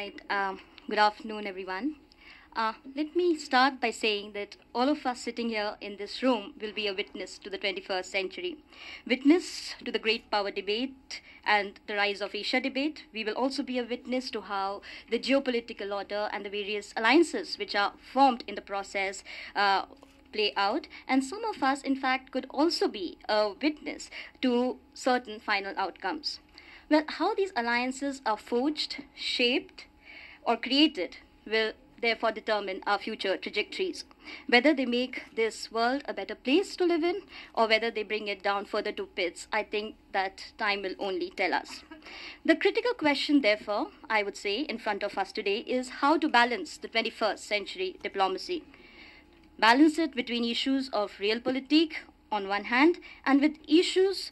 Right, good afternoon, everyone. Let me start by saying that all of us sitting here in this room will be a witness to the 21st century. Witness to the great power debate and the rise of Asia debate. We will also be a witness to how the geopolitical order and the various alliances which are formed in the process play out. And some of us, in fact, could also be a witness to certain final outcomes. Well, how these alliances are forged, shaped, or created will therefore determine our future trajectories. Whether they make this world a better place to live in or whether they bring it down further to pits, I think that time will only tell us. The critical question, therefore, I would say, in front of us today is how to balance the 21st century diplomacy. Balance it between issues of realpolitik on one hand and with issues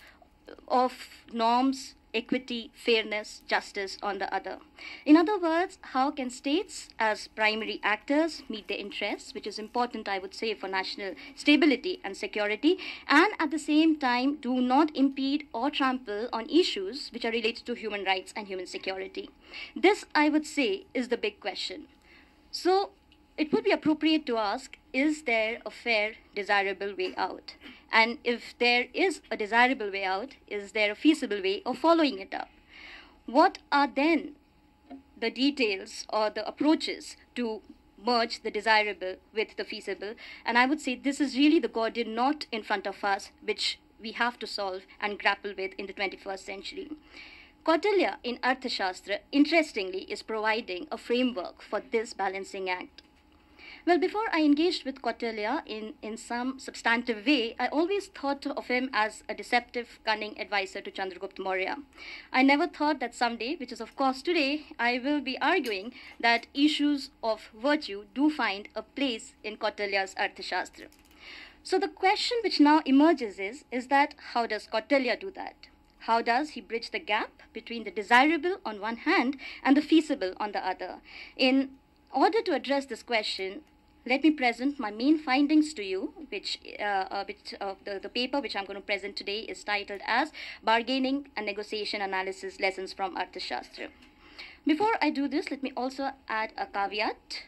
of norms, equity, fairness, justice on the other. In other words, how can states as primary actors meet their interests, which is important, I would say, for national stability and security, and at the same time do not impede or trample on issues which are related to human rights and human security. This, I would say, is the big question. So it would be appropriate to ask, is there a fair, desirable way out? And if there is a desirable way out, is there a feasible way of following it up? What are then the details or the approaches to merge the desirable with the feasible? And I would say this is really the Gordian knot in front of us, which we have to solve and grapple with in the 21st century. Kautilya in Arthashastra, interestingly, is providing a framework for this balancing act. Well, before I engaged with Kautilya in some substantive way, I always thought of him as a deceptive, cunning advisor to Chandragupta Maurya. I never thought that someday, which is of course today, I will be arguing that issues of virtue do find a place in Kautilya's Arthashastra. So the question which now emerges is that how does Kautilya do that? How does he bridge the gap between the desirable on one hand and the feasible on the other? In order to address this question, let me present my main findings to you, which the paper which I'm going to present today is titled as Bargaining and Negotiation Analysis Lessons from Arthashastra. Before I do this, let me also add a caveat.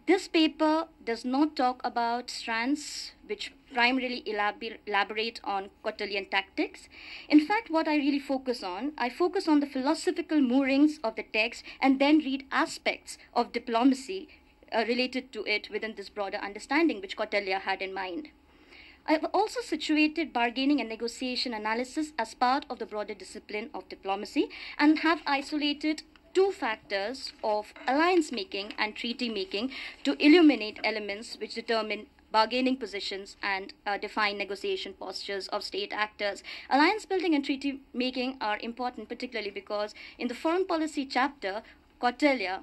This paper does not talk about strands which primarily elaborate on Kautilyan tactics. In fact, what I really focus on the philosophical moorings of the text and then read aspects of diplomacy related to it within this broader understanding which Kautilya had in mind. I have also situated bargaining and negotiation analysis as part of the broader discipline of diplomacy and have isolated two factors of alliance making and treaty making to illuminate elements which determine bargaining positions and define negotiation postures of state actors. Alliance building and treaty making are important, particularly because in the foreign policy chapter, Kautilya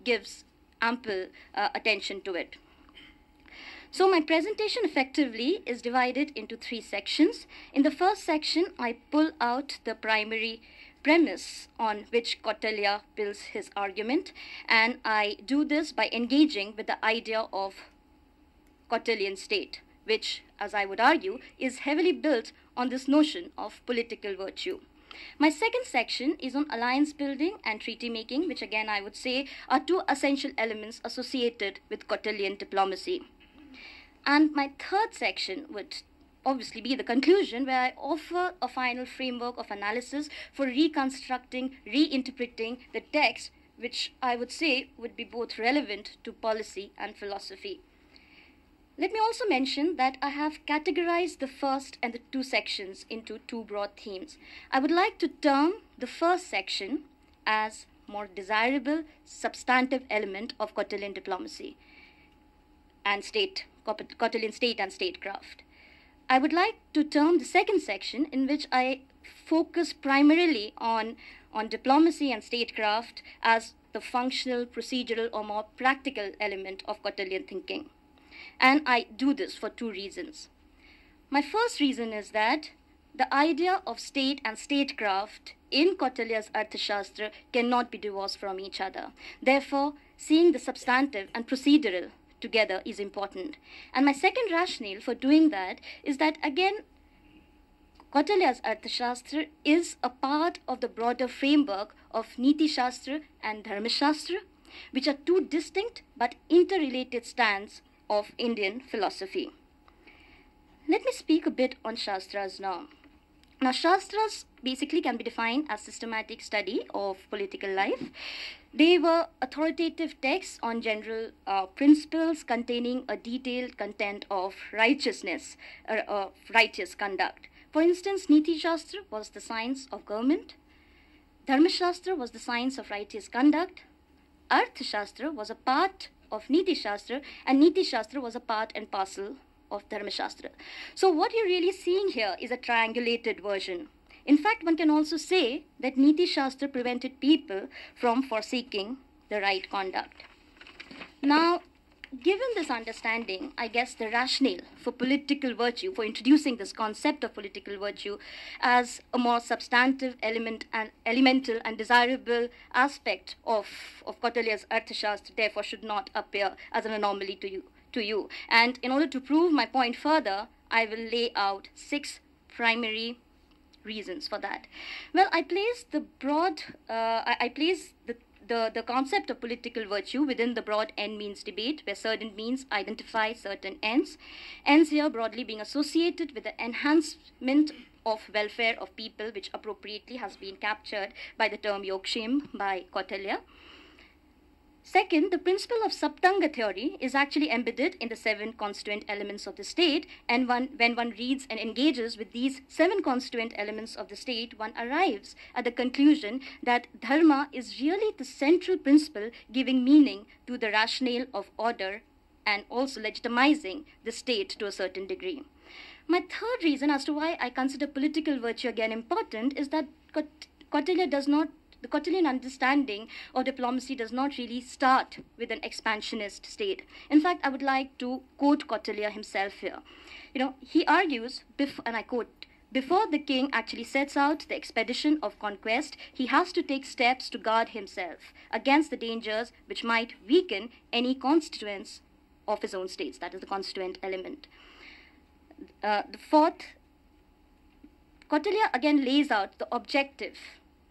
gives ample attention to it. So my presentation effectively is divided into three sections. In the first section, I pull out the primary premise on which Kautilya builds his argument, and I do this by engaging with the idea of Kautilyan state, which, as I would argue, is heavily built on this notion of political virtue. My second section is on alliance building and treaty making, which again I would say are two essential elements associated with Kautilyan diplomacy. And my third section would obviously be the conclusion, where I offer a final framework of analysis for reconstructing, reinterpreting the text, which I would say would be both relevant to policy and philosophy. Let me also mention that I have categorized the first and the two sections into two broad themes. I would like to term the first section as more desirable, substantive element of Kautilyan diplomacy and Kautilyan state and statecraft. I would like to term the second section, in which I focus primarily on diplomacy and statecraft, as the functional, procedural, or more practical element of Kautilyan thinking. And I do this for two reasons. My first reason is that the idea of state and statecraft in Kautilya's Arthashastra cannot be divorced from each other. Therefore, seeing the substantive and procedural together is important. And my second rationale for doing that is that, again, Kautilya's Arthashastra is a part of the broader framework of Niti Shastra and Dharma Shastra, which are two distinct but interrelated strands of Indian philosophy. Let me speak a bit on Shastras now. Now, Shastras basically can be defined as systematic study of political life. They were authoritative texts on general principles containing a detailed content of righteousness, righteous conduct. For instance, Niti Shastra was the science of government. Dharma Shastra was the science of righteous conduct. Arthashastra was a part of Niti Shastra, and Niti Shastra was a part and parcel of Dharma Shastra. So what you're really seeing here is a triangulated version. In fact, one can also say that Niti Shastra prevented people from forsaking the right conduct. Now, given this understanding, I guess the rationale for political virtue, for introducing this concept of political virtue as a more substantive element and elemental and desirable aspect of Kautilya's Arthashastra, therefore should not appear as an anomaly to you. And in order to prove my point further, I will lay out 6 primary reasons for that. Well, I place the concept of political virtue within the broad end-means debate, where certain means identify certain ends. Ends here broadly being associated with the enhancement of welfare of people, which appropriately has been captured by the term Yogshem by Kautilya. Second, the principle of Saptanga theory is actually embedded in the 7 constituent elements of the state, and when one reads and engages with these 7 constituent elements of the state, one arrives at the conclusion that dharma is really the central principle giving meaning to the rationale of order and also legitimizing the state to a certain degree. My third reason as to why I consider political virtue again important is that the Kautilyan understanding of diplomacy does not really start with an expansionist state. In fact, I would like to quote Kautilya himself here. He argues, and I quote, "Before the king actually sets out the expedition of conquest, he has to take steps to guard himself against the dangers which might weaken any constituents of his own states," that is the constituent element. The fourth, Kautilya again lays out the objective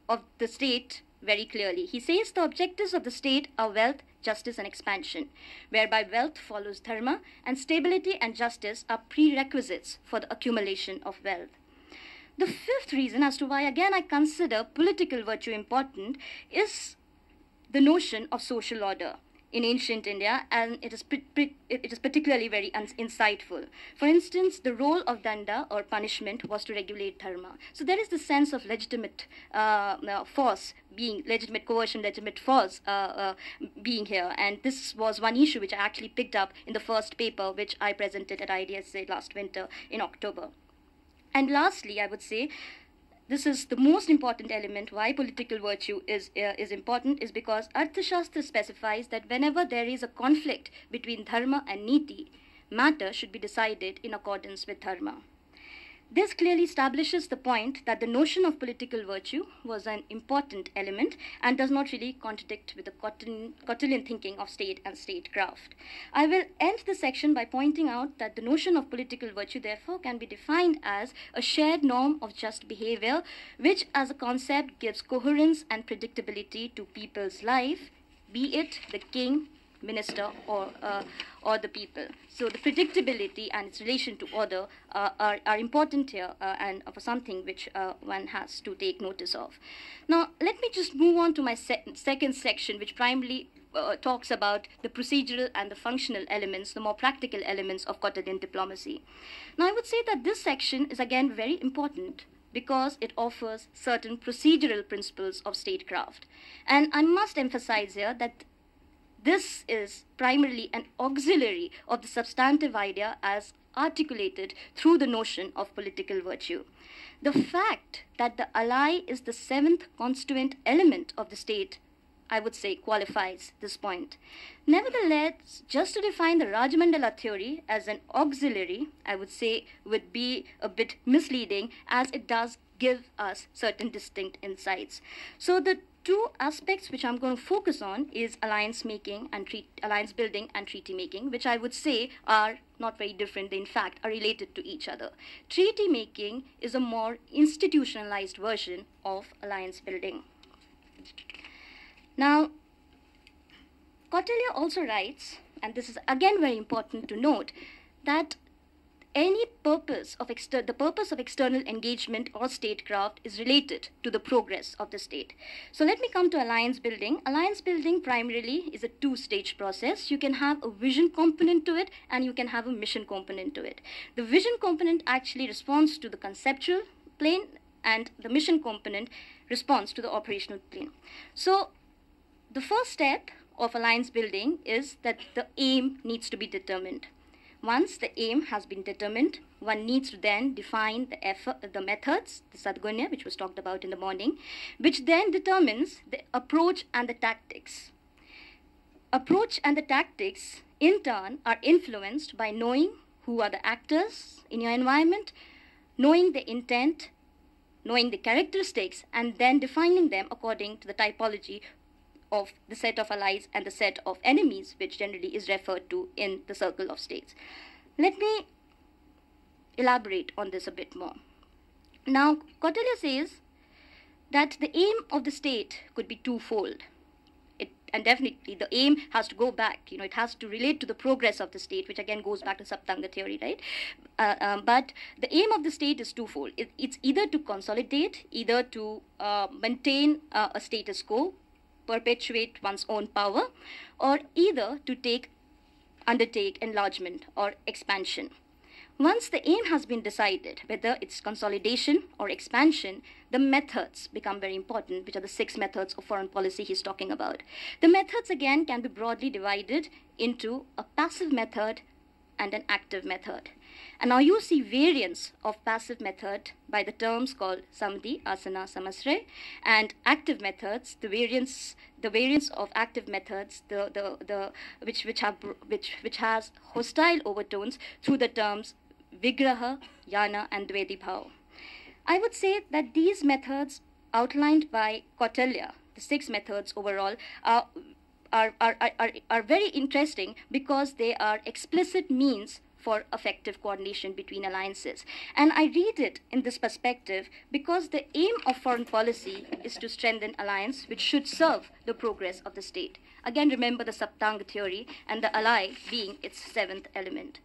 of the state very clearly. He says the objectives of the state are wealth, justice, and expansion, whereby wealth follows dharma, and stability and justice are prerequisites for the accumulation of wealth. The fifth reason as to why, again, I consider political virtue important is the notion of social order in ancient India, and it is particularly very insightful. For instance, the role of danda or punishment was to regulate dharma. So there is the sense of legitimate force being, legitimate coercion, legitimate force being here. And this was one issue which I actually picked up in the first paper which I presented at IDSA last winter in October. And lastly, I would say, this is the most important element why political virtue is important, is because Arthashastra specifies that whenever there is a conflict between dharma and niti, matter should be decided in accordance with dharma. This clearly establishes the point that the notion of political virtue was an important element and does not really contradict with the Kautilyan thinking of state and statecraft. I will end the section by pointing out that the notion of political virtue therefore can be defined as a shared norm of just behavior, which as a concept gives coherence and predictability to people's life, be it the king, minister, or the people. So the predictability and its relation to order are important here and for something which one has to take notice of. Now, let me just move on to my second section, which primarily talks about the procedural and the functional elements, the more practical elements of Kautilyan diplomacy. Now, I would say that this section is again very important because it offers certain procedural principles of statecraft. And I must emphasize here that this is primarily an auxiliary of the substantive idea as articulated through the notion of political virtue. The fact that the ally is the 7th constituent element of the state, I would say, qualifies this point. Nevertheless, just to define the Rajamandala theory as an auxiliary, I would say would be a bit misleading, as it does give us certain distinct insights. So the 2 aspects which I'm going to focus on is alliance building and treaty making, which I would say are not very different. They in fact are related to each other. Treaty making is a more institutionalized version of alliance building. Now, Kautilya also writes, and this is again very important to note, that any purpose of the purpose of external engagement or statecraft is related to the progress of the state. So let me come to alliance building. Alliance building primarily is a two-stage process. You can have a vision component to it and you can have a mission component to it. The vision component actually responds to the conceptual plane and the mission component responds to the operational plane. So the first step of alliance building is that the aim needs to be determined. Once the aim has been determined, one needs to then define the methods, the sadgunya, which was talked about in the morning, which then determines the approach and the tactics. Approach and the tactics, in turn, are influenced by knowing who are the actors in your environment, knowing the intent, knowing the characteristics, and then defining them according to the typology of the set of allies and the set of enemies, which generally is referred to in the circle of states. Let me elaborate on this a bit more. Now, Kautilya says that the aim of the state could be twofold. And definitely the aim has to go back, it has to relate to the progress of the state, which again goes back to Saptanga theory, right? But the aim of the state is twofold. It's either to consolidate, either to maintain a status quo, perpetuate one's own power, or either to undertake enlargement or expansion. Once the aim has been decided, whether it's consolidation or expansion, the methods become very important, which are the 6 methods of foreign policy he's talking about. The methods, again, can be broadly divided into a passive method and an active method. And now you see variants of passive method by the terms called Samadhi, Asana, Samasray, and active methods, the variants of active methods, which has hostile overtones through the terms Vigraha, Yana, and Dvedi Bhav. I would say that these methods outlined by Kautilya, the 6 methods overall, are very interesting because they are explicit means for effective coordination between alliances. And I read it in this perspective because the aim of foreign policy is to strengthen alliance, which should serve the progress of the state. Again, remember the Saptanga theory and the ally being its 7th element.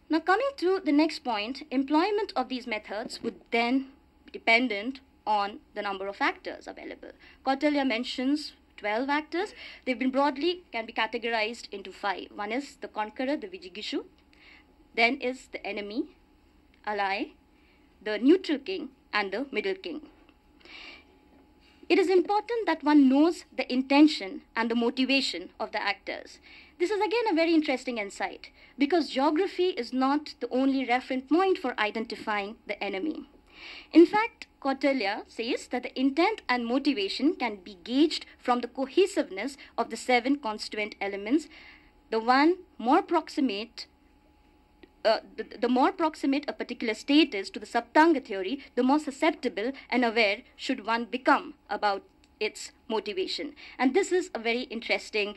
Now, coming to the next point, employment of these methods would then be dependent on the number of actors available. Kautilya mentions 12 actors. They've been can be categorized into 5. One is the conqueror, the Vijigishu. Then is the enemy, ally, the neutral king, and the middle king. It is important that one knows the intention and the motivation of the actors. This is again a very interesting insight because geography is not the only reference point for identifying the enemy. In fact, Kautilya says that the intent and motivation can be gauged from the cohesiveness of the 7 constituent elements. The more proximate a particular state is to the Saptanga theory, the more susceptible and aware should one become about its motivation. And this is a very interesting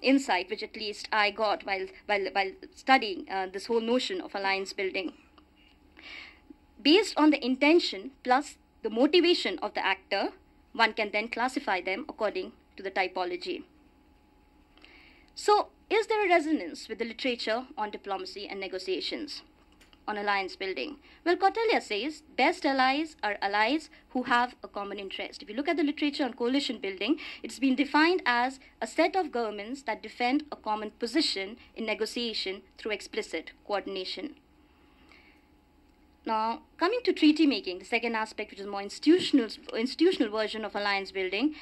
insight, which at least I got while studying this whole notion of alliance building. Based on the intention plus the motivation of the actor, one can then classify them according to the typology. So, is there a resonance with the literature on diplomacy and negotiations on alliance building? Well, Kautilya says best allies are allies who have a common interest. If you look at the literature on coalition building, it's been defined as a set of governments that defend a common position in negotiation through explicit coordination. Now, coming to treaty making, the second aspect, which is more institutional version of alliance building,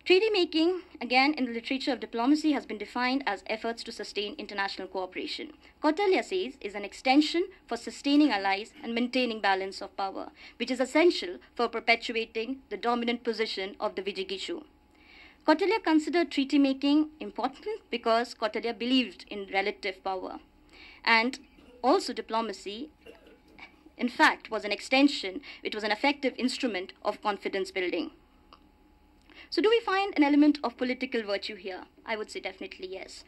treaty making, again, in the literature of diplomacy has been defined as efforts to sustain international cooperation. Kautilya says is an extension for sustaining allies and maintaining balance of power, which is essential for perpetuating the dominant position of the Vijigishu. Kautilya considered treaty making important because Kautilya believed in relative power. And also diplomacy, in fact, was an extension, it was an effective instrument of confidence building. So do we find an element of political virtue here? I would say definitely yes.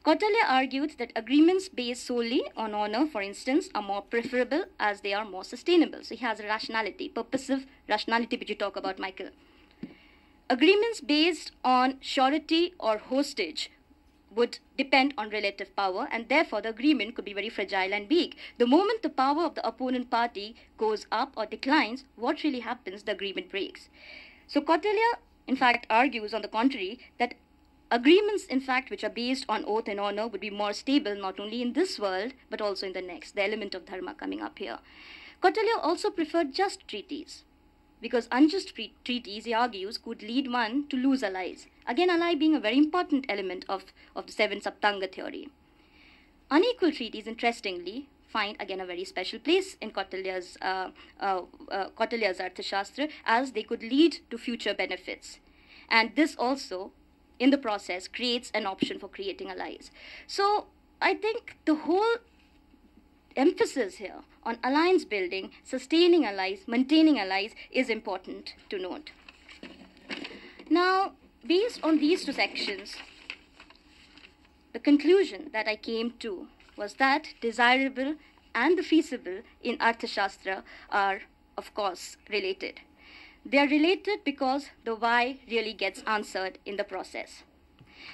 Kautilya argued that agreements based solely on honor, for instance, are more preferable as they are more sustainable. So he has a rationality, purposive rationality, which you talk about, Michael. Agreements based on surety or hostage would depend on relative power, and therefore the agreement could be very fragile and weak. The moment the power of the opponent party goes up or declines, what really happens? The agreement breaks. So Kautilya, in fact, argues on the contrary that agreements, in fact, which are based on oath and honor would be more stable not only in this world but also in the next, the element of dharma coming up here. Kautilya also preferred just treaties, because unjust treaties, he argues, could lead one to lose allies. Again, ally being a very important element of the seven Saptanga theory. Unequal treaties, interestingly, find again a very special place in Kautilya's Arthashastra, as they could lead to future benefits. And this also, in the process, creates an option for creating allies. So I think the whole emphasis here on alliance building, sustaining allies, maintaining allies is important to note. Now, based on these two sections, the conclusion that I came to was that desirable and the feasible in Arthashastra are, of course, related. They are related because the why really gets answered in the process.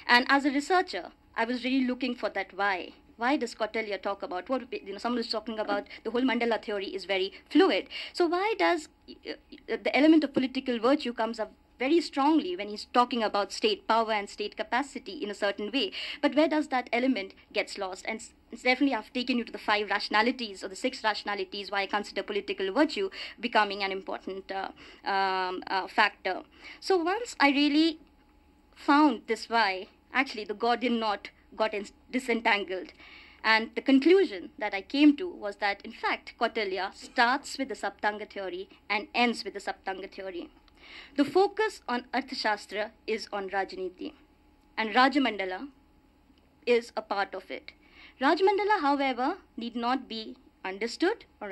And as a researcher, I was really looking for that why. Why does Kautilya talk about what, someone is talking about the whole mandala theory is very fluid. So why does the element of political virtue comes up very strongly when he's talking about state power and state capacity in a certain way? But where does that element gets lost? And it's definitely, I've taken you to the 5 rationalities or the 6 rationalities why I consider political virtue becoming an important factor. So once I really found this why, actually the Gordian knot got disentangled. And the conclusion that I came to was that, in fact, Kautilya starts with the Saptanga theory and ends with the Saptanga theory. The focus on Arthashastra is on Rajniti, and Rajamandala is a part of it. Rajamandala, however, need not be understood or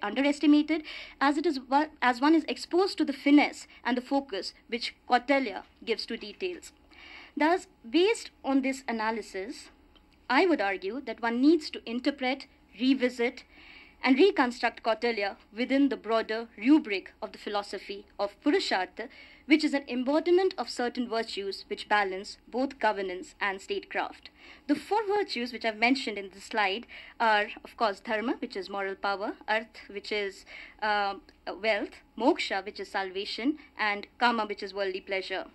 underestimated, as it is as one is exposed to the finesse and the focus which Kautilya gives to details. Thus, based on this analysis, I would argue that one needs to interpret, revisit, and reconstruct Kautilya within the broader rubric of the philosophy of Purushartha, which is an embodiment of certain virtues which balance both governance and statecraft. The 4 virtues which I've mentioned in this slide are, of course, dharma, which is moral power, arth, which is wealth, moksha, which is salvation, and kama, which is worldly pleasure.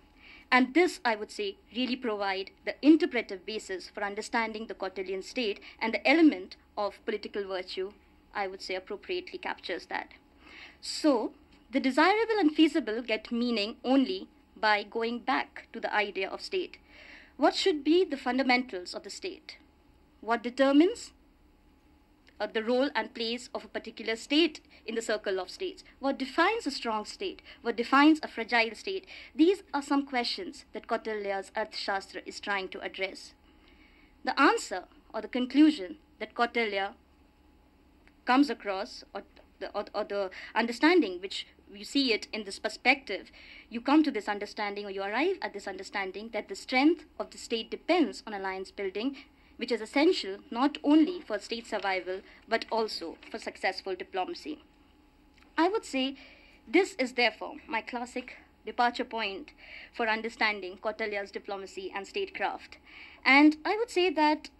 And this, I would say, really provide the interpretive basis for understanding the Kautilyan state, and the element of political virtue, I would say, appropriately captures that. So, the desirable and feasible get meaning only by going back to the idea of state. What should be the fundamentals of the state? What determines the role and place of a particular state in the circle of states? What defines a strong state? What defines a fragile state? These are some questions that Kautilya's Arthashastra is trying to address. The answer or the conclusion that Kautilya comes across, or the understanding which you see it in this perspective, you come to this understanding, or you arrive at this understanding, that the strength of the state depends on alliance building, which is essential not only for state survival, but also for successful diplomacy. I would say this is therefore my classic departure point for understanding Kautilya's diplomacy and statecraft. And I would say that,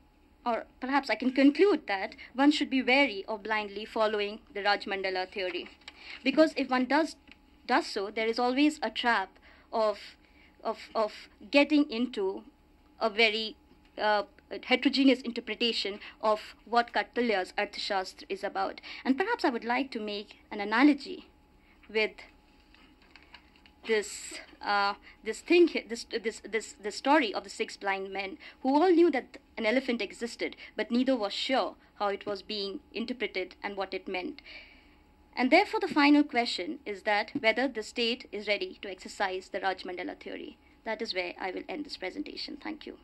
or perhaps I can conclude that, one should be wary of blindly following the Rajamandala theory. Because if one does so, there is always a trap of getting into a very heterogeneous interpretation of what Kautilya's Arthashastra is about. And perhaps I would like to make an analogy with this story of the 6 blind men who all knew that an elephant existed, but neither was sure how it was being interpreted and what it meant. And therefore, the final question is that whether the state is ready to exercise the Rajamandala theory. That is where I will end this presentation. Thank you.